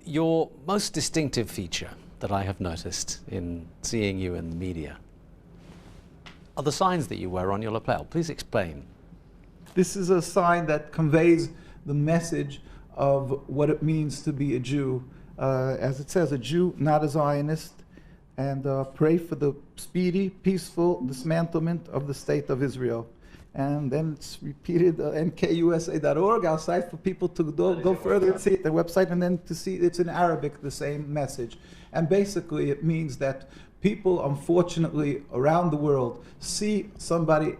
Your most distinctive feature that I have noticed in seeing you in the media are the signs that you wear on your lapel. Please explain. This is a sign that conveys the message of what it means to be a Jew. As it says, a Jew, not a Zionist, and pray for the speedy, peaceful dismantlement of the state of Israel. And then it's repeated, nkusa.org, our site for people to go further and see it, their website, and then to see it's in Arabic, the same message. And basically it means that people, unfortunately, around the world see somebody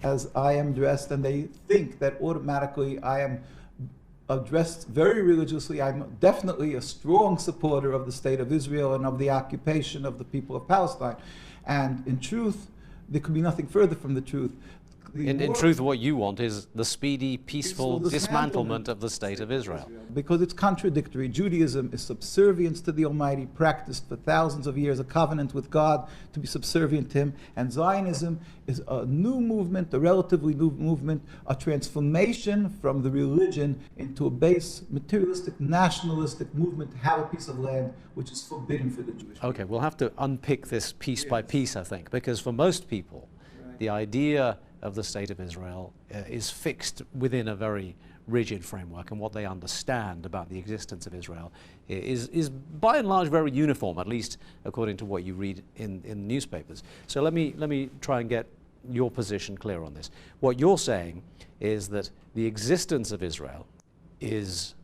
as I am dressed, and they think that automatically I am dressed very religiously. I'm definitely a strong supporter of the state of Israel and of the occupation of the people of Palestine. And in truth, there could be nothing further from the truth. In truth, what you want is the speedy, peaceful dismantlement of the state of Israel. Because it's contradictory. Judaism is subservience to the Almighty, practiced for thousands of years, a covenant with God to be subservient to Him. And Zionism is a new movement, a relatively new movement, a transformation from the religion into a base, materialistic, nationalistic movement to have a piece of land which is forbidden for the Jewish people. Okay, we'll have to unpick this piece by piece, I think, because for most people, the idea of the state of Israel is fixed within a very rigid framework, and what they understand about the existence of Israel is by and large very uniform, at least according to what you read in newspapers. So let me try and get your position clear on this. What you're saying is that the existence of Israel is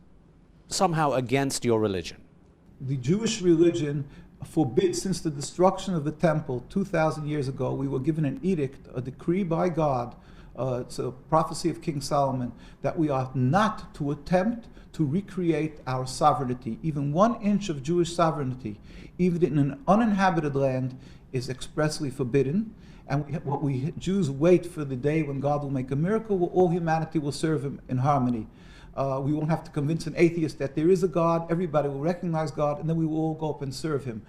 somehow against your religion. The Jewish religion forbids, since the destruction of the temple 2,000 years ago, we were given an edict, a decree by God, it's a prophecy of King Solomon, that we are not to attempt to recreate our sovereignty. Even 1 inch of Jewish sovereignty, even in an uninhabited land, is expressly forbidden. And Jews wait for the day when God will make a miracle, where all humanity will serve Him in harmony. We won't have to convince an atheist that there is a God. Everybody will recognize God, and then we will all go up and serve Him.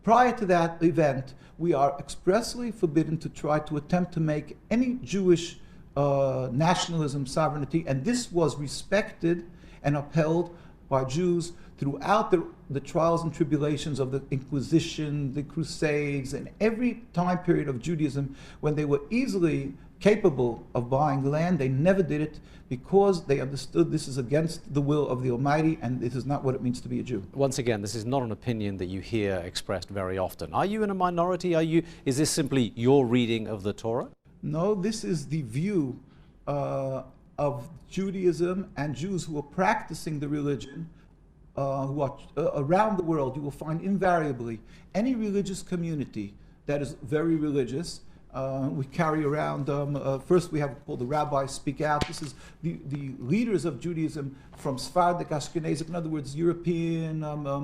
Prior to that event, we are expressly forbidden to try to attempt to make any Jewish nationalism sovereignty, and this was respected and upheld by Jews throughout the trials and tribulations of the Inquisition, the Crusades, and every time period of Judaism when they were easily capable of buying land. They never did it because they understood this is against the will of the Almighty, and this is not what it means to be a Jew. Once again, this is not an opinion that you hear expressed very often. Are you in a minority? Is this simply your reading of the Torah? No, this is the view of Judaism and Jews who are practicing the religion who are around the world. You will find invariably any religious community that is very religious. We carry around, first we have called the Rabbi Speak Out. This is the leaders of Judaism from Sephardic, Ashkenazic, in other words, European,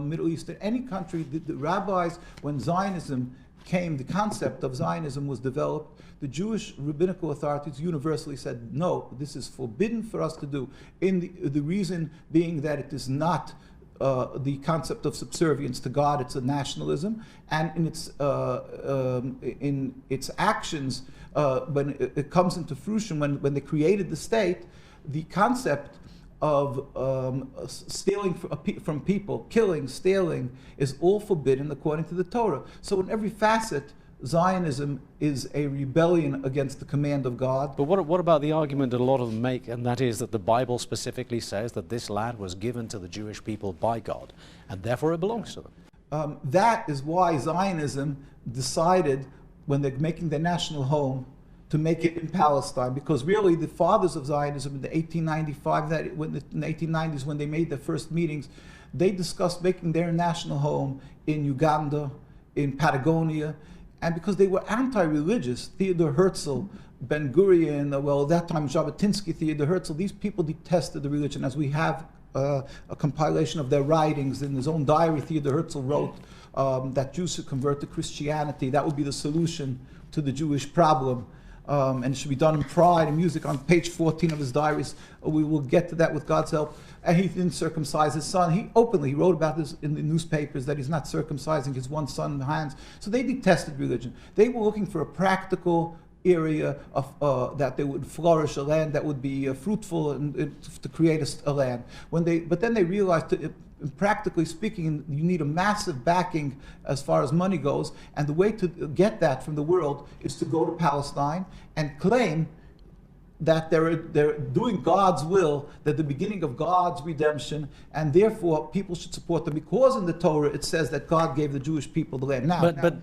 Middle Eastern, any country. The rabbis, when Zionism came, the concept of Zionism was developed, the Jewish rabbinical authorities universally said, no, this is forbidden for us to do. The reason being that it is not the concept of subservience to God, it's a nationalism, and in its actions, when it comes into fruition, when they created the state, the concept of stealing from people, killing, stealing, is all forbidden according to the Torah. So in every facet, Zionism is a rebellion against the command of God. But what about the argument that a lot of them make, and that is that the Bible specifically says that this land was given to the Jewish people by God, and therefore it belongs to them? That is why Zionism decided, when they're making their national home, to make it in Palestine, because really the fathers of Zionism in the 1890s, when they made their first meetings, they discussed making their national home in Uganda, in Patagonia. And because they were anti-religious, Theodor Herzl, Ben Gurion, well, at that time Jabotinsky, Theodor Herzl, these people detested the religion, as we have a compilation of their writings. In his own diary, Theodor Herzl wrote that Jews should convert to Christianity. That would be the solution to the Jewish problem. And it should be done in pride and music. On page 14 of his diaries, we will get to that with God's help. And he didn't circumcise his son. He wrote about this in the newspapers, that he's not circumcising his one son's hands. So they detested religion. They were looking for a practical area of that they would flourish, a land that would be fruitful and to create a land. But then they realized practically speaking, you need a massive backing as far as money goes, and the way to get that from the world is to go to Palestine and claim that they're doing God's will, that the beginning of God's redemption, and therefore people should support them because in the Torah it says that God gave the Jewish people the land.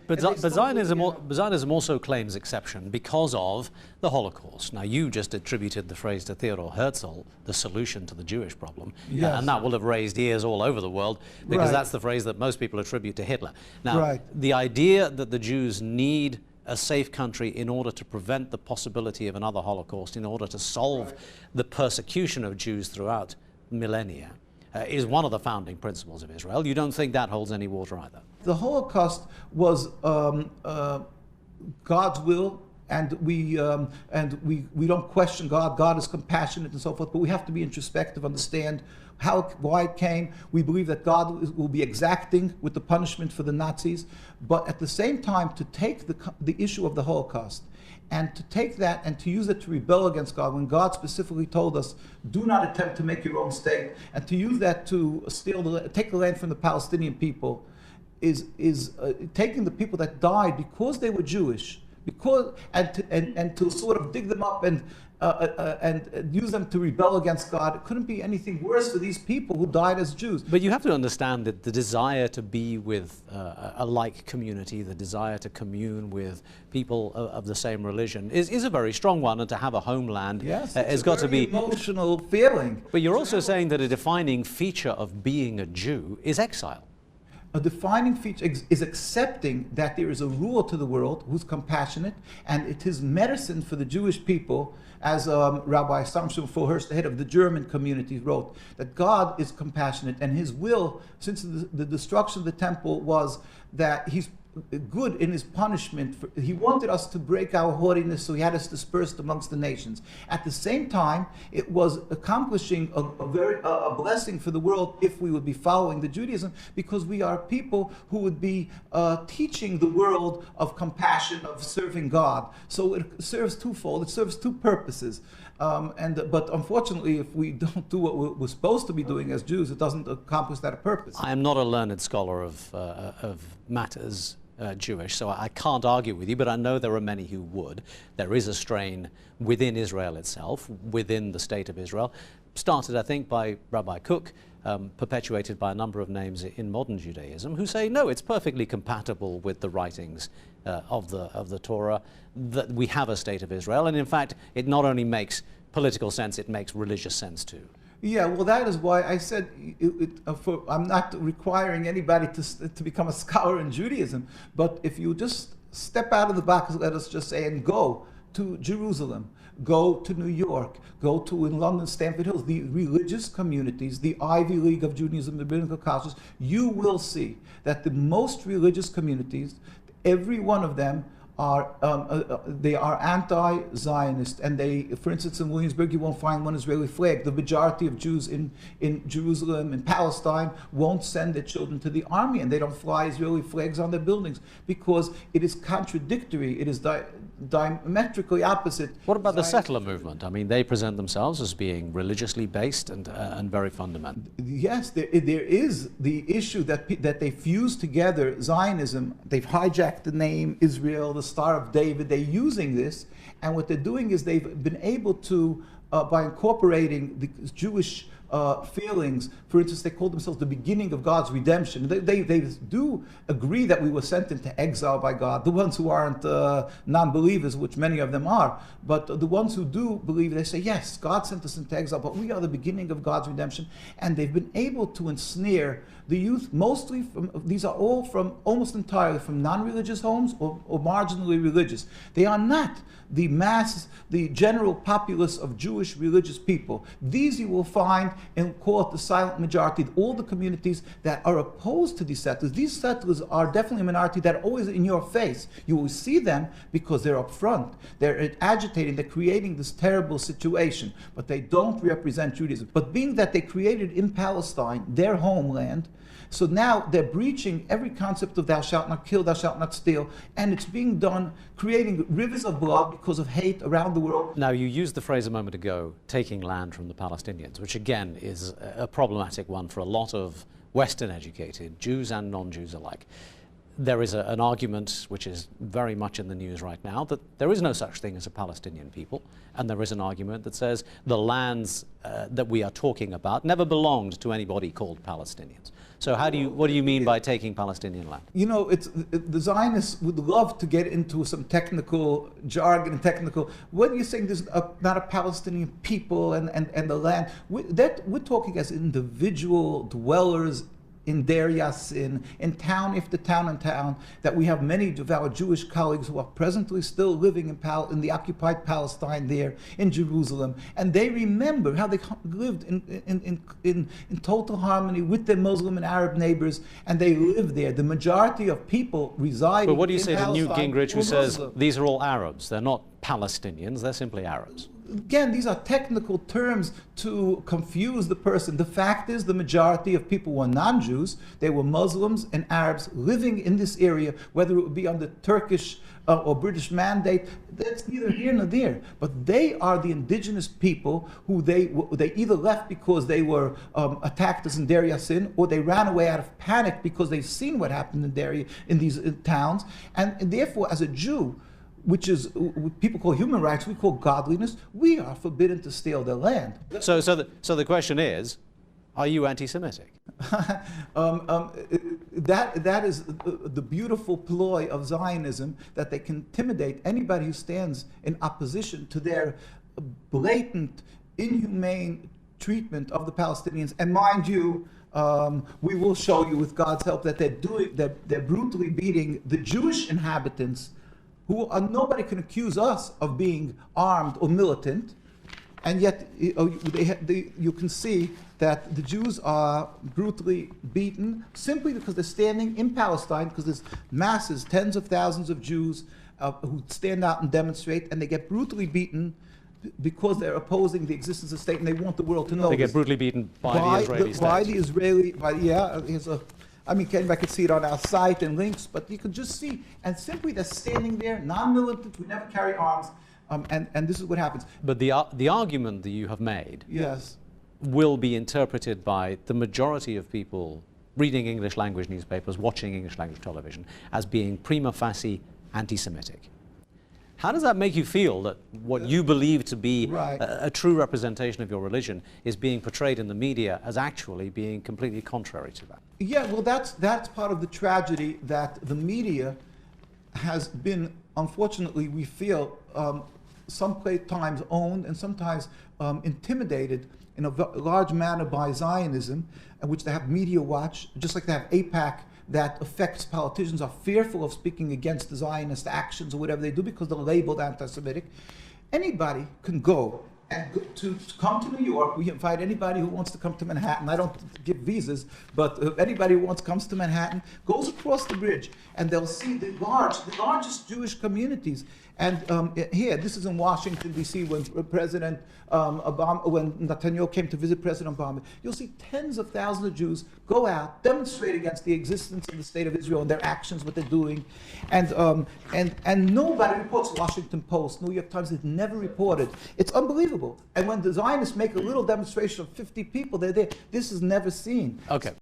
But Zionism also claims exception because of the Holocaust. Now you just attributed the phrase to Theodor Herzl, the solution to the Jewish problem, yes. And that will have raised ears all over the world because that's the phrase that most people attribute to Hitler. Now the idea that the Jews need a safe country in order to prevent the possibility of another Holocaust, in order to solve the persecution of Jews throughout millennia, is one of the founding principles of Israel. You don't think that holds any water either? The Holocaust was God's will, and we don't question God. God is compassionate and so forth, but we have to be introspective, understand why it came. We believe that God will be exacting with the punishment for the Nazis, but at the same time to take the issue of the Holocaust and to take that and to use it to rebel against God when God specifically told us, do not attempt to make your own state, and to use that to take the land from the Palestinian people is taking the people that died because they were Jewish, and to sort of dig them up and use them to rebel against God. It couldn't be anything worse for these people who died as Jews. But you have to understand that the desire to be with a like community, the desire to commune with people of the same religion is a very strong one, and to have a homeland has got to be emotional feeling. But you're also saying that a defining feature of being a Jew is exile. A defining feature is accepting that there is a ruler to the world who's compassionate, and it is medicine for the Jewish people, as Rabbi Samson Fulhurst, the head of the German community, wrote, that God is compassionate, and his will, since the destruction of the temple, was that he's good in his punishment. He wanted us to break our haughtiness, so he had us dispersed amongst the nations. At the same time, it was accomplishing a blessing for the world if we would be following the Judaism, because we are people who would be teaching the world of compassion, of serving God. So it serves twofold. It serves two purposes. But unfortunately, if we don't do what we're supposed to be doing as Jews, it doesn't accomplish that purpose. I am not a learned scholar of matters Jewish, so I can't argue with you, but I know there are many who would. There is a strain within Israel itself, within the state of Israel, started, I think, by Rabbi Kook, perpetuated by a number of names in modern Judaism, who say, no, it's perfectly compatible with the writings of the Torah that we have a state of Israel, and in fact, it not only makes political sense, it makes religious sense too. Yeah, well, that is why I said I'm not requiring anybody to become a scholar in Judaism, but if you just step out of the box, let us just say, and go to Jerusalem, go to New York, go to, in London, Stamford Hills, the religious communities, the Ivy League of Judaism, the rabbinical colleges, you will see that the most religious communities, every one of them, they are anti-Zionist, and they, for instance, in Williamsburg, you won't find one Israeli flag. The majority of Jews in Jerusalem and Palestine won't send their children to the army, and they don't fly Israeli flags on their buildings because it is contradictory. It is diametrically opposite. What about the settler movement? I mean, they present themselves as being religiously based and very fundamental. Yes, there is the issue that they fuse together Zionism. They've hijacked the name Israel, the Star of David. They're using this, and what they're doing is they've been able to, by incorporating the Jewish feelings, for instance, they call themselves the beginning of God's redemption. They do agree that we were sent into exile by God, the ones who aren't non-believers, which many of them are, but the ones who do believe, they say, yes, God sent us into exile, but we are the beginning of God's redemption, and they've been able to ensnare the youth, mostly from, these are all from, almost entirely from non-religious homes or marginally religious. They are not the mass, the general populace of Jewish religious people. These you will find and call it the silent majority, all the communities that are opposed to these settlers. These settlers are definitely a minority that are always in your face. You will see them because they're up front. They're agitating, they're creating this terrible situation, but they don't represent Judaism. But being that they created in Palestine their homeland, so now they're breaching every concept of thou shalt not kill, thou shalt not steal, and it's being done, creating rivers of blood because of hate around the world. Now, you used the phrase a moment ago, taking land from the Palestinians, which again is a problematic one for a lot of Western educated Jews and non-Jews alike. There is an argument, which is very much in the news right now, that there is no such thing as a Palestinian people, and there is an argument that says the lands that we are talking about never belonged to anybody called Palestinians. So what do you mean by taking Palestinian land? You know, the Zionists would love to get into some technical jargon and technical. When you're saying there's not a Palestinian people and the land, we're talking as individual dwellers in Deir Yassin, in town after town and town, that we have many of our Jewish colleagues who are presently still living in the occupied Palestine there in Jerusalem, and they remember how they lived in total harmony with their Muslim and Arab neighbors, and they live there. The majority of people reside. But what do you say to Newt Palestine Gingrich, who says Muslim. these are all Arabs? They're not Palestinians, they're simply Arabs. Again, these are technical terms to confuse the person. The fact is, the majority of people were non-Jews. They were Muslims and Arabs living in this area, whether it would be under Turkish or British mandate. That's neither here nor there. But they are the indigenous people who they either left because they were attacked as in Deir Yassin, or they ran away out of panic because they've seen what happened in these towns. And therefore, as a Jew, which is what people call human rights, we call godliness, we are forbidden to steal their land. So the question is, are you anti-Semitic? That is the beautiful ploy of Zionism, that they can intimidate anybody who stands in opposition to their blatant, inhumane treatment of the Palestinians. And mind you, we will show you with God's help that they're brutally beating the Jewish inhabitants, nobody can accuse us of being armed or militant, and yet you can see that the Jews are brutally beaten simply because they're standing in Palestine, because there's masses, tens of thousands of Jews who stand out and demonstrate, and they get brutally beaten because they're opposing the existence of the state, and they want the world to know. They get brutally beaten by the Israeli state. By the Israeli, anybody could see it on our site and links, but you could just see, and simply they're standing there, non-militant, we never carry arms, and this is what happens. But the argument that you have made, yes, will be interpreted by the majority of people reading English language newspapers, watching English language television, as being prima facie anti-Semitic. How does that make you feel, that what you believe to be a true representation of your religion is being portrayed in the media as actually being completely contrary to that? Yeah, well, that's part of the tragedy, that the media has been, unfortunately, we feel, sometimes owned and sometimes intimidated in a large manner by Zionism, which they have media watch, just like they have AIPAC, that affects politicians, are fearful of speaking against the Zionist actions or whatever they do because they're labeled anti-Semitic. Anybody can go and to come to New York. We invite anybody who wants to come to Manhattan. I don't give visas, but anybody who comes to Manhattan goes across the bridge, and they'll see the largest Jewish communities. And here, this is in Washington, D.C., when President Obama, when Netanyahu came to visit President Obama, you'll see tens of thousands of Jews go out, demonstrate against the existence of the state of Israel and their actions, what they're doing. And nobody reports. Washington Post, New York Times, it's never reported. It's unbelievable. And when the Zionists make a little demonstration of 50 people, they're there. This is never seen. Okay.